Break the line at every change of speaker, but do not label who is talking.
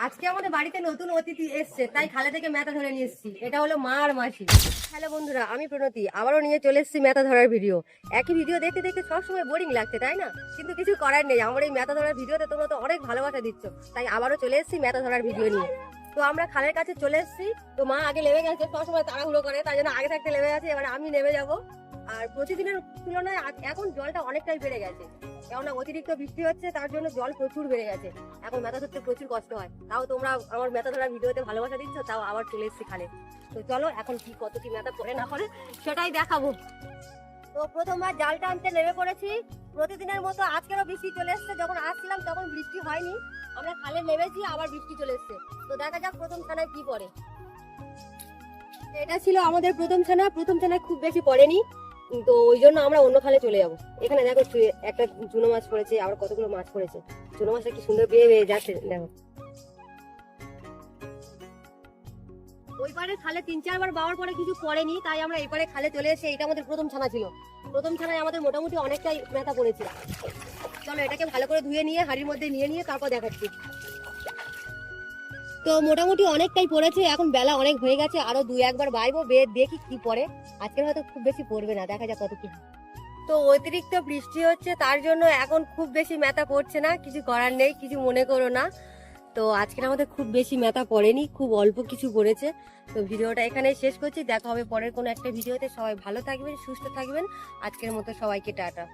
আজকে আমাদের বাড়িতে নতুন অতিথি এসছে, তাই খালে থেকে মেথা ধরে নিয়ে এসেছি। এটা হলো মা আর মাসি। হ্যালো বন্ধুরা, আমি প্রণতি আবারও নিয়ে চলে এসেছি মেথা ধরার ভিডিও। একই ভিডিও দেখতে দেখতে সবসময় বোরিং লাগছে, তাই না? কিন্তু কিছু করার নেই, আমার এই মেথা ধরার ভিডিওতে তোমরা তো অনেক ভালোবাসা দিচ্ছ, তাই আবারও চলে এসেছি মেথা ধরার ভিডিও নিয়ে। তো আমরা খালের কাছে চলে এসেছি। তো মা আগে নেমে গেছে, সবসময় তাড়াহুড়ো করে, তাই জন্য আগে থাকতে নেমে গেছে। এবার আমি নেমে যাব। আর প্রতিদিনের তুলনায় এখন জলটা অনেকটাই বেড়ে গেছে, কেননা অতিরিক্ত বৃষ্টি হচ্ছে, তার জন্য জল প্রচুর বেড়ে গেছে। এখন মেথা ধরতে প্রচুর কষ্ট হয়, তাও তোমরা আমার মেথা ধরার ভিডিওতে ভালোবাসা দিচ্ছ, তাও আবার চলে এসেছি খালে। তো চলো এখন কত কি মেথা পড়ে না পড়ে সেটাই দেখাবো। তো প্রথমবার জালটা আনতে নেমে পড়েছি। প্রতিদিনের মতো আজকেরও বৃষ্টি চলে এসছে, যখন আসছিলাম তখন বৃষ্টি হয়নি, আমরা খালে নেমেছি, আবার বৃষ্টি চলে এসছে। তো দেখা যাক প্রথম ছানায় কি পড়ে। এটা ছিল আমাদের প্রথম ছানায় খুব বেশি পড়েনি, তো ওই জন্য আমরা অন্য খালে চলে যাবো। এখানে দেখো একটা চুনো মাছ পড়েছে, আবার কতগুলো মাছ পড়েছে। চুনো মাছটা কি সুন্দর বেয়ে বেয়ে যাচ্ছে, দেখো। ওই পারে খালে 3-4 বার বাওয়ার পরে কিছু পড়েনি, তাই আমরা এই পারে খালে চলে এসে, এটা আমাদের প্রথম ছানা ছিল। প্রথম ছানায় আমাদের মোটামুটি অনেকটাই মেথা পড়েছে। চলো এটাকে ভালো করে ধুয়ে নিয়ে হাঁড়ির মধ্যে নিয়ে তারপর দেখাচ্ছি। তো মোটামুটি অনেকটাই পড়েছে, এখন বেলা অনেক হয়ে গেছে, আরো 2-1 বার বাইবো, বেয়ে দেখি কি পড়ে। আজকের হয়তো খুব বেশি পড়বে না, দেখা যাক কত কি। তো অতিরিক্ত বৃষ্টি হচ্ছে, তার জন্য এখন খুব বেশি মেথা পড়ছে না, কিছু করার নেই, কিছু মনে করো না। তো আজকের আমাদের খুব বেশি মেথা পড়েনি, খুব অল্প কিছু পড়েছে। তো ভিডিওটা এখানেই শেষ করছি, দেখা হবে পরের কোনো একটা ভিডিওতে। সবাই ভালো থাকবেন, সুস্থ থাকবেন। আজকের মতো সবাইকে টাটা।